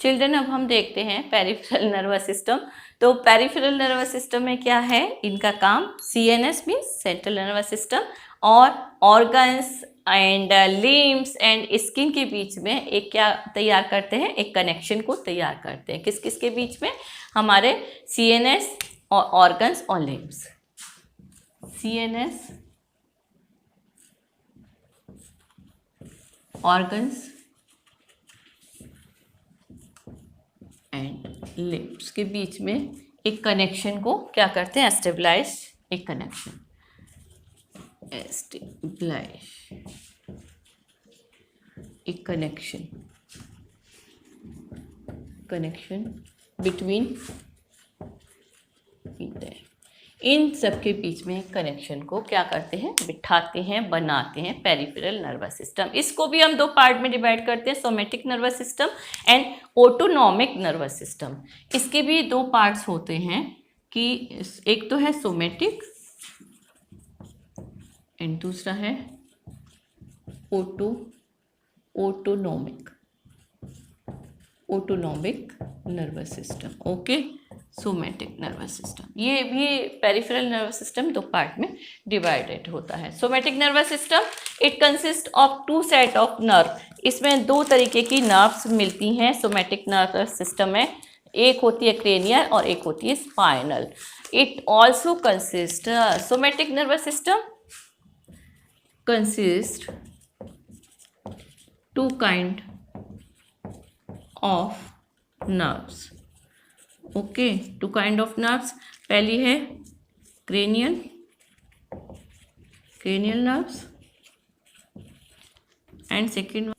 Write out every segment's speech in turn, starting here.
Children अब हम देखते हैं पेरिफेरल नर्वस सिस्टम। तो पेरिफेरल नर्वस सिस्टम में क्या है, इनका काम CNS means central nervous system और organs and limbs and skin के बीच में एक क्या तैयार करते हैं, एक कनेक्शन को तैयार करते हैं। किस किस के बीच में, हमारे CNS और ऑर्गन्स और limbs. CNS organs and limbs के बीच में एक कनेक्शन को क्या करते हैं, एस्टेब्लिश, एक कनेक्शन, एस्टेब्लिश एक कनेक्शन बिटवीन, इन सब के बीच में कनेक्शन को क्या करते हैं, बिठाते हैं, बनाते हैं पेरिफेरल नर्वस सिस्टम। इसको भी हम दो पार्ट में डिवाइड करते हैं, somatic nervous system and autonomic nervous system. इसके भी दो पार्ट्स होते हैं कि एक तो है सोमेटिक एंड दूसरा है autonomic nervous system. Okay, somatic nervous system, ये भी पेरिफेरल नर्वस सिस्टम दो पार्ट में डिवाइडेड होता है। Somatic nervous system it consist of two set of nerve, इसमें दो तरीके की नर्व्स मिलती हैं सोमेटिक नर्वस सिस्टम में, एक होती है क्रेनियल और एक होती है spinal. It also consist, somatic nervous system consist two kind of nerves. Okay, two kind of nerves, पहली है क्रेनियल नर्व्स एंड सेकेंड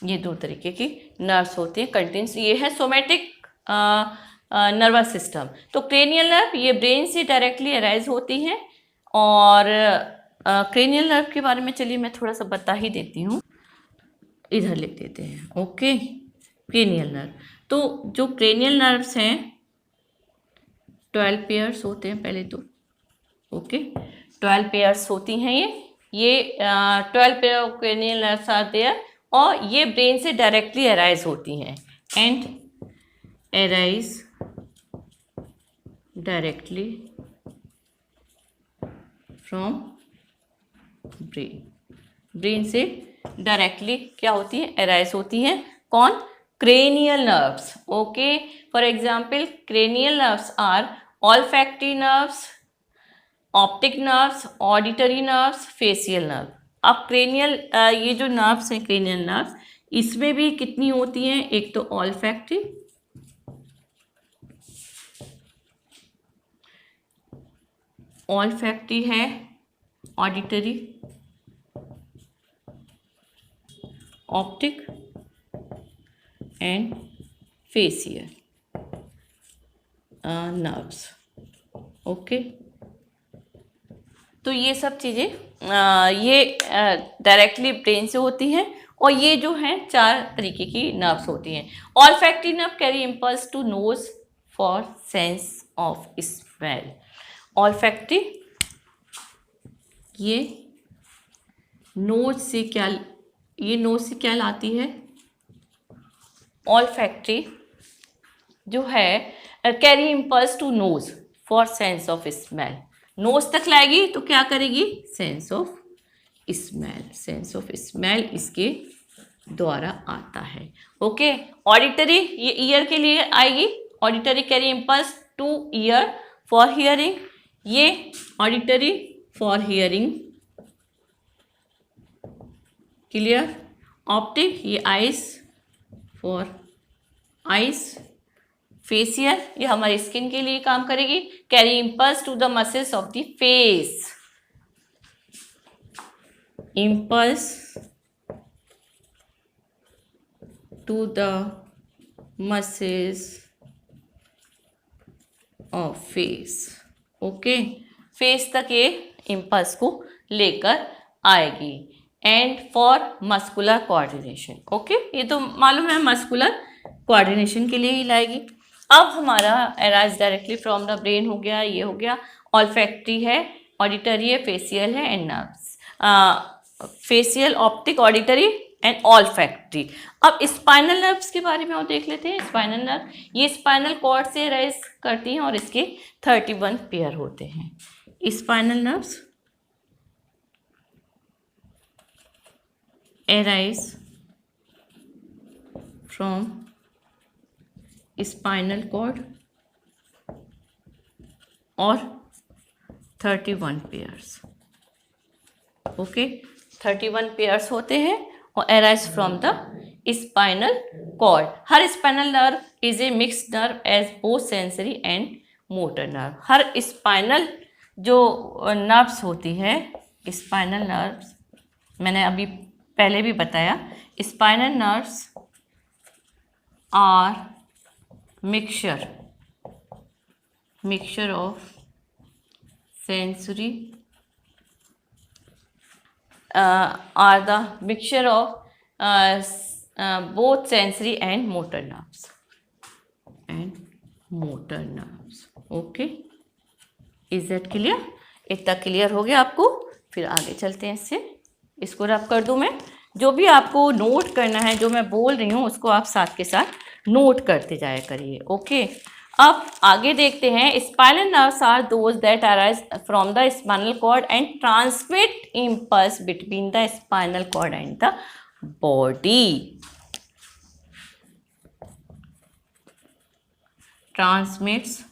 ये दो तरीके की नर्व्स होती हैं कंटेंट्स। ये है सोमेटिक नर्वस सिस्टम। तो क्रेनियल नर्व ये ब्रेन से डायरेक्टली अराइज होती हैं और क्रेनियल नर्व के बारे में चलिए मैं थोड़ा सा बता ही देती हूँ, इधर लिख देते हैं। ओके, क्रेनियल नर्व, तो जो क्रेनियल नर्व्स हैं 12 पेयर्स होते हैं पहले तो। ओके, 12 पेयर्स होती हैं ये 12 pair of cranial nerves are there और ये ब्रेन से डायरेक्टली अराइज होती हैं and arise directly from brain से डायरेक्टली क्या होती है, अराइज होती हैं। कौन, cranial nerves. Okay, for example cranial nerves are olfactory nerves, optic nerves, auditory nerves, facial nerve. अब क्रेनियल ये जो नर्व्स हैं क्रेनियल नर्व्स, इसमें भी कितनी होती हैं, एक तो ऑल्फैक्टरी, है, auditory, optic and facial nerves. Okay, तो ये सब चीज़ें ये डायरेक्टली ब्रेन से होती हैं और ये जो हैं 4 तरीके की नर्व्स होती हैं। Olfactory nerve carry impulse to nose for sense of smell. Olfactory ये नोज से क्या लाती है, ऑल्फैक्टरी जो है carry impulse to nose for sense of smell, nose तक लाएगी तो क्या करेगी, सेंस ऑफ स्मेल इसके द्वारा आता है। ओके, ऑडिटरी ये ईयर के लिए आएगी, auditory carry impulse to ear for hearing, ये auditory for hearing, clear. Optic ये आइज फॉर आइज, फेशियल ये हमारी स्किन के लिए काम करेगी, carry impulse to the muscles of the face, impulse to the muscles of face. Okay, face तक ये इम्पल्स को लेकर आएगी and for muscular coordination. Okay, ये तो मालूम है मस्कुलर कोऑर्डिनेशन के लिए ही लाएगी। अब हमारा arise directly from the brain हो गया, ये हो गया। ऑल्फैक्टरी है, ऑडिटरी है, फेशियल है and nerves. Facial, optic, auditory and olfactory. अब स्पाइनल नर्व्स के बारे में और देख लेते हैं। स्पाइनल नर्व ये स्पाइनल कॉर्ड से राइज करती हैं और इसके 31 पेयर होते हैं। Spinal nerves arise from spinal cord और 31 पेयर्स। ओके, 31 पेयर्स होते हैं और arise from the spinal cord। हर spinal nerve is a mixed nerve as both sensory and motor nerve. हर स्पाइनल जो नर्व्स होती है, स्पाइनल नर्व्स मैंने अभी पहले भी बताया, spinal nerves are mixture of sensory are the mixture of both sensory and motor nerves okay, is that clear? इतना क्लियर हो गया आपको? फिर आगे चलते हैं इससे। इसको रब कर दूं मैं। जो भी आपको नोट करना है, जो मैं बोल रही हूँ उसको आप साथ के साथ नोट करते जाया करिए। ओके, अब आगे देखते हैं। Spinal nerves are those that arise from the spinal cord and transmit impulse between the spinal cord and the body. Transmits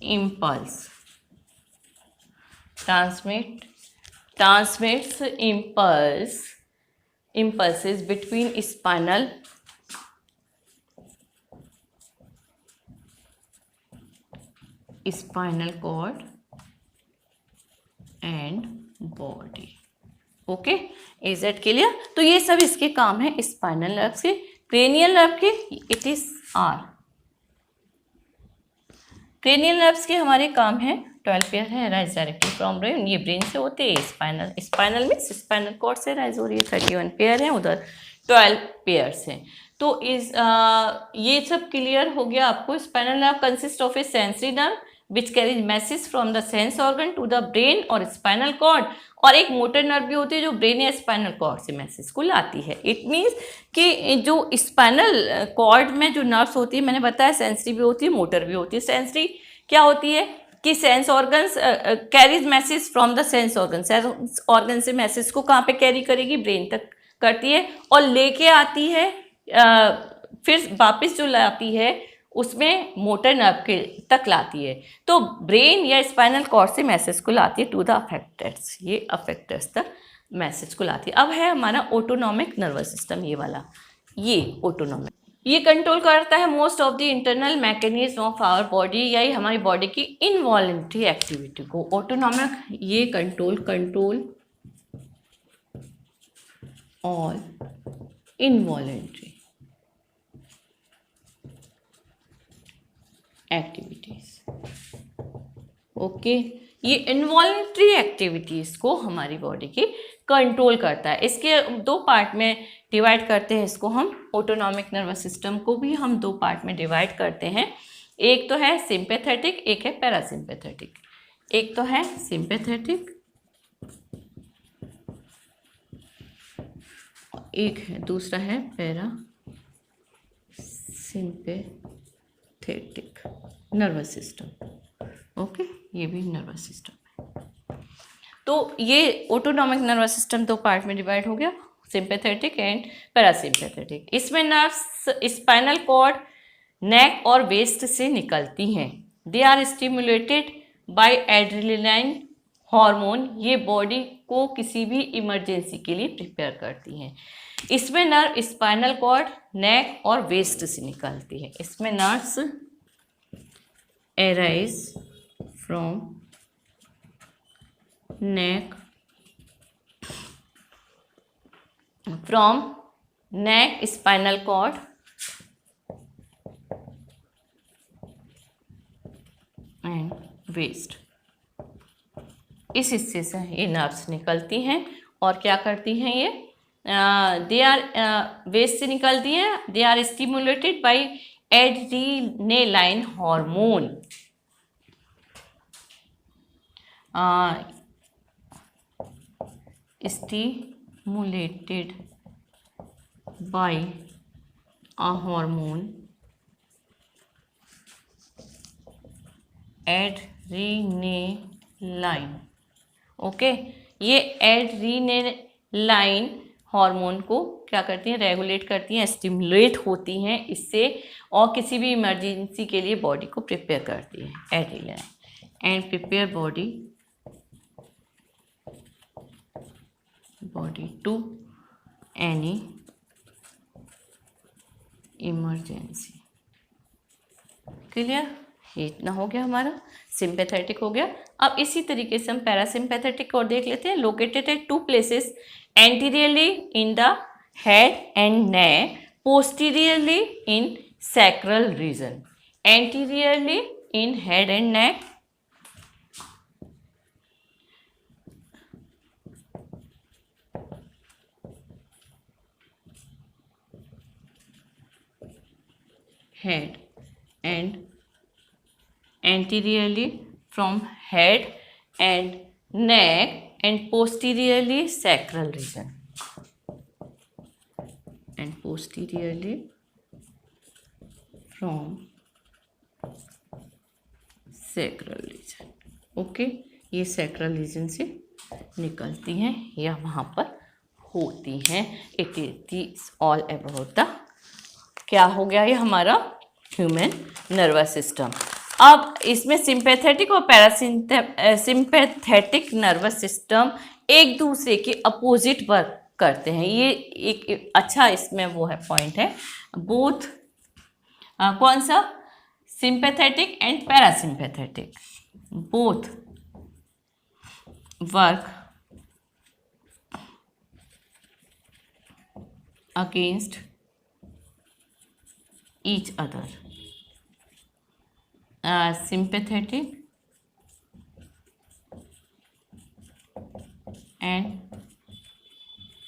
impulse, transmits impulses between spinal cord and body। Okay, is that clear? तो ये सब इसके काम है spinal nerves के। Cranial nerve के it is are. Cranial nerves के हमारे काम है 12 पेयर है, राइज डायरेक्टली फ्रॉम ब्रेन। ये ब्रेन से होते हैं। स्पाइनल मीन्स स्पाइनल कॉर्ड से राइज हो रही है। 31 पेयर है, उधर 12 पेयर्स हैं। तो ये सब क्लियर हो गया आपको। Spinal nerve consist of a sensory nerve which carries message from the sense organ to the brain और स्पाइनल कॉर्ड, और एक मोटर नर्व भी होती है जो ब्रेन या स्पाइनल कॉर्ड से मैसेज को लाती है। इट मीन्स कि जो स्पाइनल कॉर्ड में जो नर्व्स होती है, मैंने बताया सेंसरी भी होती है, मोटर भी होती है। सेंसरी क्या होती है कि sense organs carries message from the sense organ. Sense organ से मैसेज को कहाँ पे कैरी करेगी? ब्रेन तक करती है और लेके आती है, फिर वापस जो लाती है उसमें मोटर नर्व के तक लाती है। तो ब्रेन या स्पाइनल कॉर्ड से मैसेज को लाती है टू द अफेक्टर्स। ये अफेक्टर्स तक मैसेज को लाती है। अब है हमारा ऑटोनॉमिक नर्वस सिस्टम, ये वाला। ये ऑटोनॉमिक, ये कंट्रोल करता है most of the internal mechanism of our body, या हमारी बॉडी की इनवॉलेंट्री एक्टिविटी को। ऑटोनॉमिक ये control all involuntary activities. Okay, ये इनवॉलेंट्री एक्टिविटीज को हमारी बॉडी की कंट्रोल करता है। इसके दो पार्ट में डिवाइड करते हैं इसको हम। ऑटोनॉमिक नर्वस सिस्टम को भी हम दो पार्ट में डिवाइड करते हैं। एक तो है सिंपैथेटिक, एक है पैरासिम्पैथेटिक। एक तो है सिंपैथेटिक, एक है दूसरा है पैरासिम्पैथेटिक नर्वस सिस्टम। ओके, ये भी नर्वस सिस्टम है। तो ये ऑटोनॉमिक नर्वस सिस्टम दो पार्ट में डिवाइड हो गया, सिंपैथेटिक एंड पैरासिम्पैथेटिक। इसमें नर्व्स स्पाइनल कॉर्ड, नेक और वेस्ट से निकलती हैं। They are stimulated by adrenaline hormone. ये बॉडी को किसी भी इमरजेंसी के लिए प्रिपेयर करती हैं। इसमें नर्व स्पाइनल कॉर्ड, नेक और वेस्ट से निकलती है। इसमें nerves arise from neck, spinal cord and waist। इस हिस्से से ये नर्व्स निकलती हैं और क्या करती हैं? ये दे आर वेस्ट से निकलती हैं। They are stimulated by adrenaline hormone. stimulated by a hormone adrenaline. Okay, ये एड्रीनेलाइन हार्मोन को क्या करती हैं, रेगुलेट करती हैं, स्टिमुलेट होती हैं इससे, और किसी भी इमरजेंसी के लिए बॉडी को प्रिपेयर करती है adrenaline and prepare body to any emergency. Clear? ये इतना हो गया हमारा, सिंपैथेटिक हो गया। अब इसी तरीके से हम पैरासिम्पैथेटिक और देख लेते हैं। Located at 2 places anteriorly in the head and neck, posteriorly in sacral region. Anteriorly in head and neck, head and anteriorly from head and neck and posteriorly sacral region and posteriorly from sacral region। Okay, ये sacral region से निकलती हैं या वहाँ पर होती हैं। It is all about the, क्या हो गया ये हमारा ह्यूमन नर्वस सिस्टम। अब इसमें सिंपैथेटिक और पैरासिम्पैथेटिक नर्वस सिस्टम एक दूसरे के अपोजिट वर्क करते हैं। ये एक अच्छा इसमें वो है पॉइंट है। बोथ कौन सा, sympathetic and parasympathetic both work against each other। sympathetic and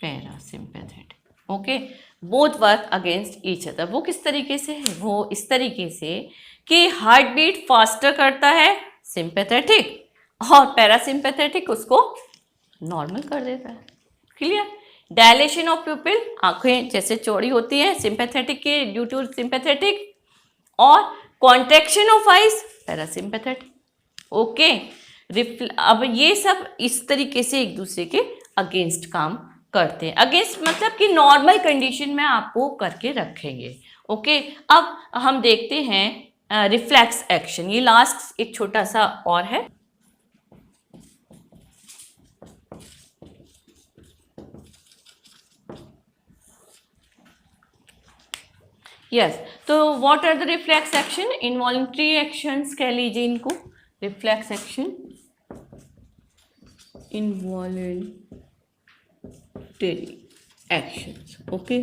parasympathetic। Okay, both work against each other. वो किस तरीके से है, वो इस तरीके से कि हार्ट बीट फास्टर करता है सिंपैथेटिक और पैरासिम्पैथेटिक उसको नॉर्मल कर देता है। क्लियर? डायलेशन ऑफ प्यूपिल, आंखें जैसे चौड़ी होती हैं सिंपैथेटिक के ड्यू टू सिंपैथेटिक, और contraction of eyes parasympathetic. Okay, अब ये सब इस तरीके से एक दूसरे के अगेंस्ट काम करते हैं। अगेंस्ट मतलब कि नॉर्मल कंडीशन में आपको करके रखेंगे। ओके, अब हम देखते हैं रिफ्लेक्स एक्शन। ये लास्ट एक छोटा सा और है। यस, तो what are the reflex action, involuntary actions कह लीजिए इनको। Reflex action, involuntary actions. Okay,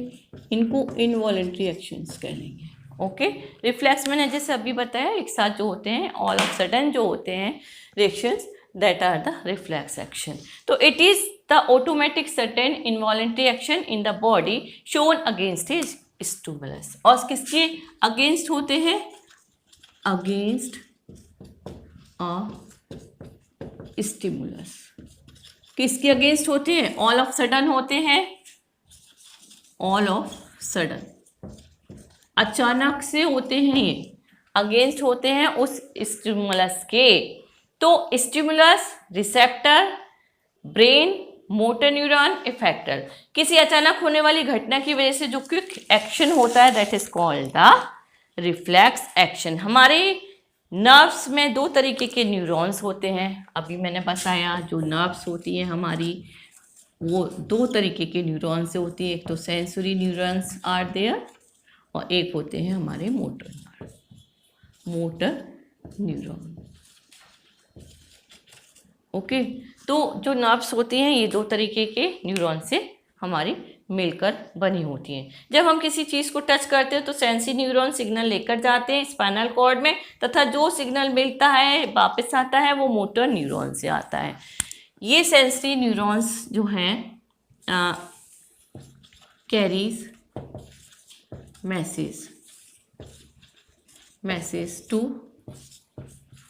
इनको इनवॉलंटरी एक्शंस कह लेंगे। ओके, रिफ्लेक्स मैंने जैसे अभी बताया एक साथ जो होते हैं, ऑल ऑफ सडन जो होते हैं reactions, that are the reflex action. तो it is the automatic certain involuntary action in the body shown against his stimulus. और किसके अगेंस्ट होते हैं, अगेंस्ट अ स्टिमुलस। किसके अगेंस्ट होते हैं, ऑल ऑफ सडन होते हैं। ऑल ऑफ सडन अचानक से होते हैं, ये अगेंस्ट होते हैं उस स्टिमुलस के। तो stimulus, receptor, brain, motor neuron, effector. किसी अचानक होने वाली घटना की वजह से जो क्विक एक्शन होता है that is called the reflex action. हमारे नर्व्स में 2 तरीके के न्यूरॉन्स होते हैं। अभी मैंने बताया जो नर्व्स होती हैं हमारी वो 2 तरीके के न्यूरॉन्स से होती है। एक तो सेंसरी न्यूरॉन्स आर देयर और एक होते हैं हमारे मोटर न्यूरॉन। ओके, तो जो नर्व्स होती हैं ये 2 तरीके के न्यूरॉन से हमारी मिलकर बनी होती हैं। जब हम किसी चीज़ को टच करते हैं तो सेंसरी न्यूरॉन सिग्नल लेकर जाते हैं स्पाइनल कॉर्ड में, तथा जो सिग्नल मिलता है वापस आता है वो मोटर न्यूरॉन से आता है। ये सेंसरी न्यूरॉन्स जो हैं carries message to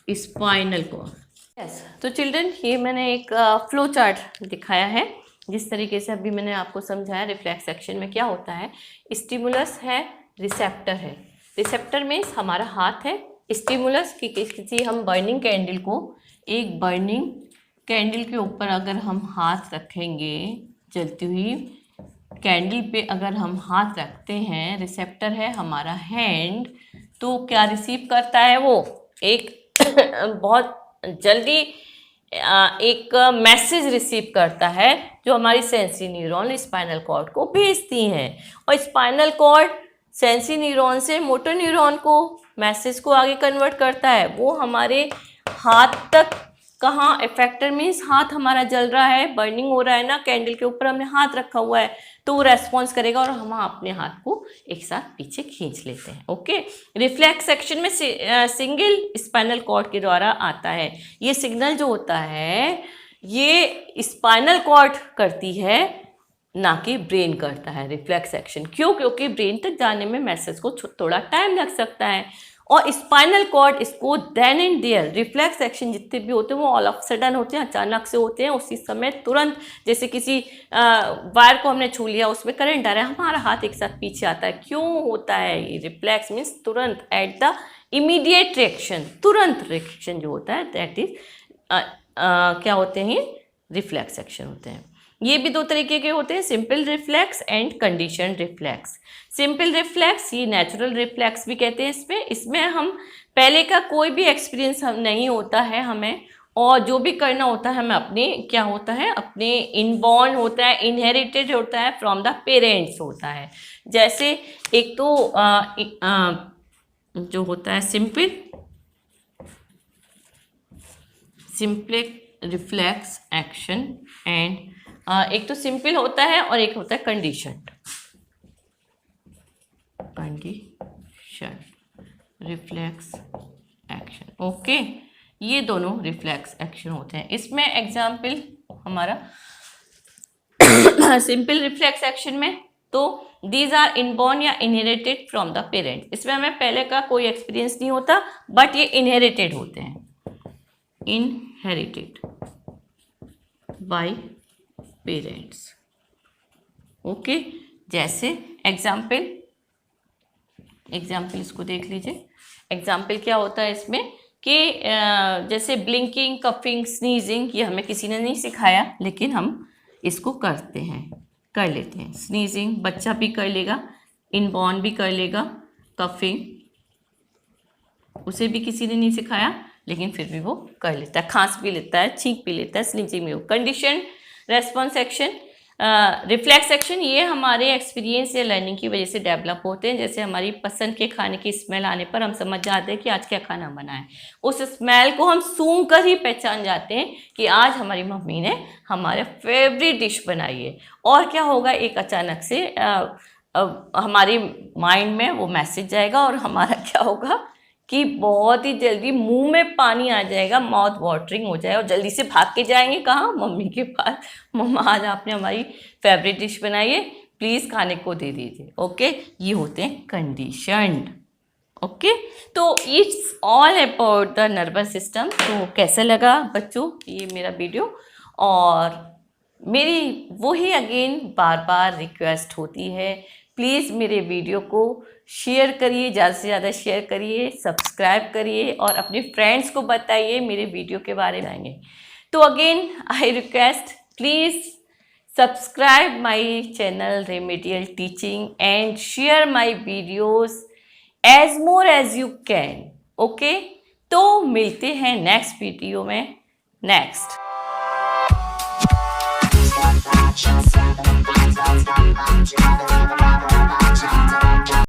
spinal cord. Yes, तो चिल्ड्रन ये मैंने एक फ्लो चार्ट दिखाया है जिस तरीके से अभी मैंने आपको समझाया, रिफ्लेक्स एक्शन में क्या होता है, स्टिमुलस है, रिसेप्टर है। रिसेप्टर मीन्स हमारा हाथ है, स्टिमुलस की किसी हम बर्निंग कैंडल को, एक बर्निंग कैंडल के ऊपर अगर हम हाथ रखेंगे, जलती हुई कैंडल पे अगर हम हाथ रखते हैं, रिसेप्टर है हमारा हैंड, तो क्या रिसीव करता है वो, एक बहुत जल्दी एक मैसेज रिसीव करता है जो हमारी सेंसरी न्यूरॉन स्पाइनल कॉर्ड को भेजती हैं, और स्पाइनल कॉर्ड सेंसरी न्यूरॉन से मोटर न्यूरॉन को मैसेज को आगे कन्वर्ट करता है। वो हमारे हाथ तक कहाँ, इफेक्टर मीन्स हाथ हमारा जल रहा है, बर्निंग हो रहा है ना, कैंडल के ऊपर हमने हाथ रखा हुआ है, तो वो रेस्पॉन्स करेगा और हम अपने हाथ को एक साथ पीछे खींच लेते हैं। ओके, रिफ्लेक्स एक्शन में सिंगल स्पाइनल कॉर्ड के द्वारा आता है। ये सिग्नल जो होता है ये स्पाइनल कॉर्ड करती है, ना कि ब्रेन करता है रिफ्लेक्स एक्शन। क्यों? क्योंकि ब्रेन तक जाने में मैसेज को थोड़ा टाइम लग सकता है, और स्पाइनल कॉर्ड इसको then and there, reflex action जितने भी होते हैं वो ऑल ऑफ सडन होते हैं, अचानक से होते हैं, उसी समय तुरंत, जैसे किसी वायर को हमने छू लिया, उसमें करंट आ रहा है, हमारा हाथ एक साथ पीछे आता है। क्यों होता है ये? रिफ्लेक्स मीन्स तुरंत, एट द इमीडिएट रिएक्शन, तुरंत रिएक्शन जो होता है, दैट इज क्या होते हैं, रिफ्लेक्स एक्शन होते हैं। ये भी दो तरीके के होते हैं, simple reflex and condition reflex. Simple reflex ये नेचुरल रिफ्लेक्स भी कहते हैं। इसमें हम पहले का कोई भी एक्सपीरियंस हम नहीं होता है हमें, और जो भी करना होता है हमें अपने क्या होता है, अपने इनबॉर्न होता है, इनहेरिटेड होता है, फ्रॉम द पेरेंट्स होता है। जैसे एक तो जो होता है सिंपल रिफ्लेक्स एक्शन, एंड एक तो सिंपल होता है और एक होता है कंडीशनड रिफ्लेक्स एक्शन। ओके, ये दोनों रिफ्लेक्स एक्शन होते हैं। इसमें एग्जाम्पल हमारा सिंपल रिफ्लेक्स एक्शन में, तो दीज आर इनबॉर्न या इनहेरिटेड फ्रॉम द पेरेंट। इसमें हमें पहले का कोई एक्सपीरियंस नहीं होता, बट ये इनहेरिटेड होते हैं, इनहेरिटेड बाय पेरेंट्स। ओके, जैसे एग्जाम्पल इसको देख लीजिए। एग्जाम्पल क्या होता है इसमें कि जैसे ब्लिंकिंग, कफिंग, स्नीजिंग, ये हमें किसी ने नहीं सिखाया, लेकिन हम इसको कर लेते हैं। स्नीजिंग बच्चा भी कर लेगा, इनबॉर्न भी कर लेगा, कफिंग उसे भी किसी ने नहीं सिखाया, लेकिन फिर भी वो कर लेता है, खांस भी लेता है, छींक भी लेता है, स्नीजिंग में। Condition response action, reflex action, ये हमारे एक्सपीरियंस या लर्निंग की वजह से डेवलप होते हैं। जैसे हमारी पसंद के खाने की स्मेल आने पर हम समझ जाते हैं कि आज क्या खाना बना है। उस स्मेल को हम सूंघ कर ही पहचान जाते हैं कि आज हमारी मम्मी ने हमारे फेवरेट डिश बनाई है। और क्या होगा, एक अचानक से हमारी माइंड में वो मैसेज जाएगा, और हमारा क्या होगा कि बहुत ही जल्दी मुंह में पानी आ जाएगा, माउथ वाटरिंग हो जाए, और जल्दी से भाग के जाएंगे कहाँ, मम्मी के पास। मम्मा आज आपने हमारी फेवरेट डिश बनाई है, प्लीज़ खाने को दे दीजिए। ओके, ये होते हैं कंडीशनड। ओके, तो it's all about the nervous system. तो कैसा लगा बच्चों ये मेरा वीडियो? और मेरी वही अगेन बार बार रिक्वेस्ट होती है, प्लीज़ मेरे वीडियो को शेयर करिए, ज़्यादा से ज़्यादा शेयर करिए, सब्सक्राइब करिए, और अपने फ्रेंड्स को बताइए मेरे वीडियो के बारे में। तो again I request, please subscribe my channel remedial teaching and share my videos as more as you can. Okay, तो मिलते हैं नेक्स्ट वीडियो में। Next Just